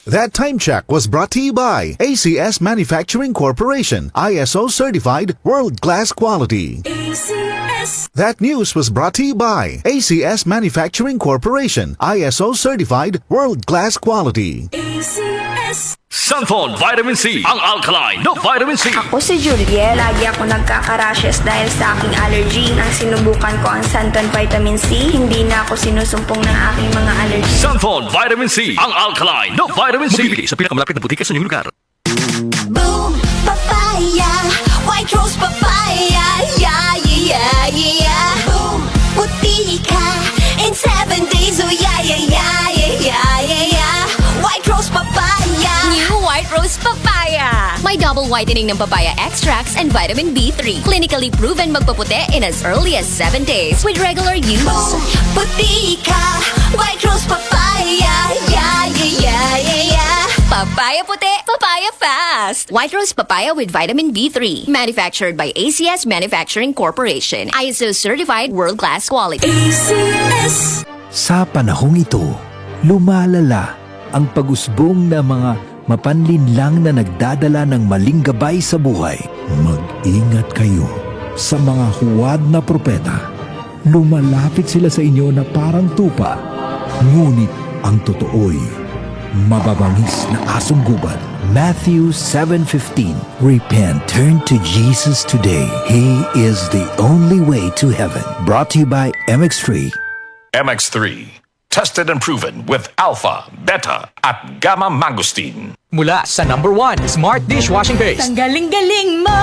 That time check was brought to you by ACS Manufacturing Corporation, ISO certified world-class quality. ACS. That news was brought to you by ACS Manufacturing Corporation, ISO certified world-class quality. ACS. Sunfone Vitamin C, ang alkaline na vitamin C. Ako si Juliet. Lagi ako nagkaka-rashes dahil sa aking allergy. Nang sinubukan ko ang Sunfone Vitamin C, hindi na ako sinusumpong ng aking mga allergy. Sunfone Vitamin C, ang alkaline na vitamin C. Mabibili sa pinakamalapit na butika sa inyong lugar. Boom, papaya, white rose papaya, yeah, yeah, yeah. Boom, puti ka in 7 days, oh yeah, yeah, yeah, yeah, yeah, yeah. White rose papaya. New White Rose Papaya. May double whitening ng papaya extracts and vitamin B3. Clinically proven magpaputi in as early as 7 days with regular use. Boom, puti ka, white rose papaya, yeah, yeah, yeah, yeah, yeah. Papaya puti, papaya fast. White Rose Papaya with vitamin B3. Manufactured by ACS Manufacturing Corporation. ISO certified world-class quality. ACS. Sa panahong ito, lumalala ang pag-usbong na mga mapanlinlang na nagdadala ng maling gabay sa buhay. Mag-ingat kayo sa mga huwad na propeta. Lumalapit sila sa inyo na parang tupa, ngunit ang totoo'y mababangis na asong gubat. Matthew 7:15. Repent, turn to Jesus today. He is the only way to heaven. Brought to you by MX3. MX3. Tested and proven with alpha, beta, at gamma mangosteen. Mula sa #1 Smart Dishwashing Paste. Ang galing-galing mo!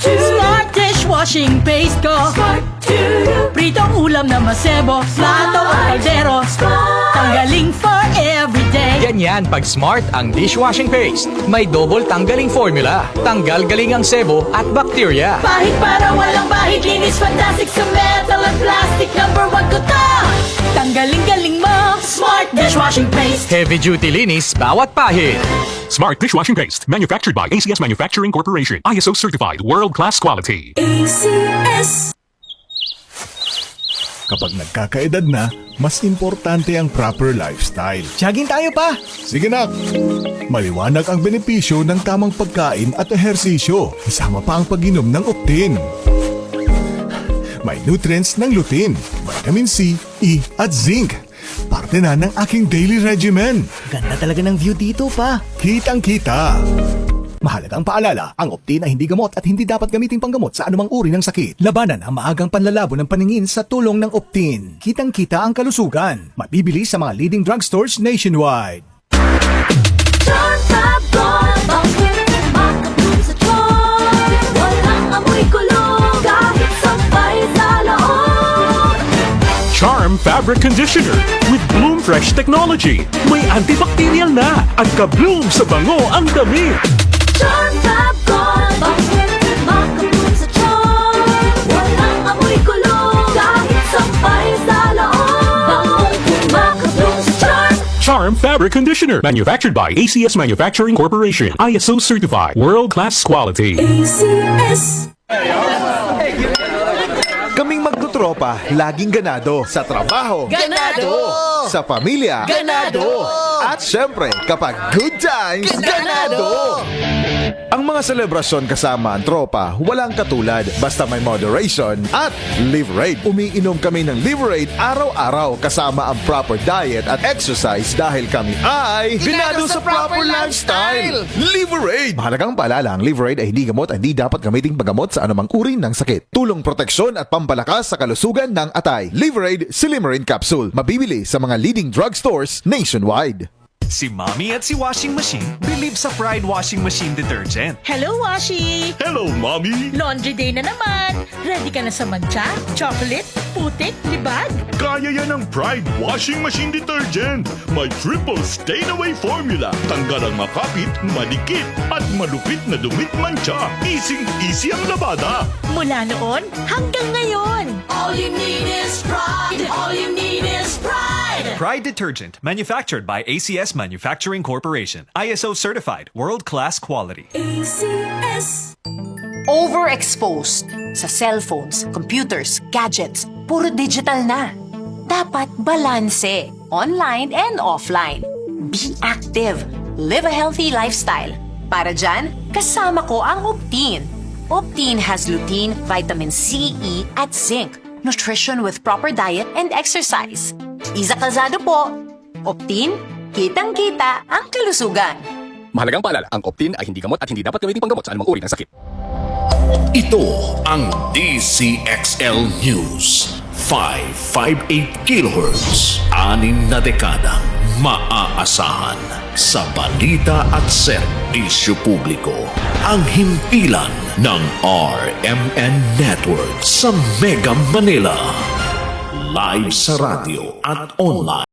Smart dishwashing paste ko! Pritong ulam na masebo, plato o kaldero. Tanggaling for everyday. Ganyan pag Smart ang dishwashing paste. May double tanggaling formula. Tanggal galing ang sebo at bakterya. Bahid para walang bahid, linis fantastic sa metal at plastic. #1 ko to! Tanggaling-galing mo! Smart dishwashing paste. Heavy duty linis bawat pahid. Smart Dishwashing Paste, manufactured by ACS Manufacturing Corporation, ISO certified world-class quality. ACS. Kapag nagkakaedad na, mas importante ang proper lifestyle. Jogging tayo pa! Sige na! Maliwanag ang benepisyo ng tamang pagkain at ehersisyo, kasama pa ang pag-inom ng Optin. May nutrients ng lutein, vitamin C, E at zinc. Parte na ng aking daily regimen. Ganda talaga ng view dito pa. Kitang-kita. Mahalagang paalala, ang Optin ay hindi gamot at hindi dapat gamitin panggamot sa anumang uri ng sakit. Labanan ang maagang panlalabo ng paningin sa tulong ng Optin. Kitang-kita ang kalusugan. Mabibili sa mga leading drugstores nationwide. John Fabon, bakit makabloom sa tiyan? Walang amoy kulong, kahit sabay sa loob. Charm Fabric Conditioner with Bloom Fresh Technology. May antibacterial na at ka-bloom sa bango ang damit. John Fabon, bakit makabloom sa tiyan? Walang amoy kulong, kahit sabay sa loob. Makabloom sa tiyan. Charm Fabric Conditioner, manufactured by ACS Manufacturing Corporation, ISO certified world-class quality. ACS. Kaming magtutropa, laging ganado. Sa trabaho, Ganado! Sa pamilya, Ganado! At syempre, kapag good times, ganado! Ang mga selebrasyon kasama ang tropa, walang katulad. Basta may moderation at Liverade. Umiinom kami ng Liverade araw-araw kasama ang proper diet at exercise dahil kami ay ganado sa proper lifestyle. Liverade! Mahalagang paalala, ang Liverade ay hindi gamot at hindi dapat gamiting paggamot sa anumang uri ng sakit. Tulong proteksyon at pampalakas sa kalusugan ng atay. Liverade Silimarin Capsule. Mabibili sa mga leading drugstores nationwide. Si Mommy at si Washing Machine believe sa Pride Washing Machine Detergent. Hello, Washi! Hello, Mommy! Laundry day na naman! Ready ka na sa mancha, chocolate, putik, libag? Kaya yan ang Pride Washing Machine Detergent. May triple stain-away formula. Tanggal ang makapit, malikit, at malupit na dumit mancha. Easy ang labada. Mula noon hanggang ngayon! All you need is pride. All you need is pride. Pride Detergent, manufactured by ACS Manufacturing Corporation. ISO certified, world-class quality. ACS. Overexposed sa cellphones, computers, gadgets, puro digital na. Dapat balanse, online and offline. Be active. Live a healthy lifestyle. Para dyan, kasama ko ang Optine. Optine has lutein, vitamin C, E, at zinc. Nutrition with proper diet and exercise. Iza Calzado po. Optine, kitang-kita ang kalusugan. Mahalagang paalala, ang Optin ay hindi gamot at hindi dapat gamitin panggamot sa anumang uri ng sakit. Ito ang DCXL News. 558 kHz. 6 na dekadang maaasahan. Sa balita at serbisyo publiko. Ang himpilan ng RMN Network sa Mega Manila. Live sa radio at online.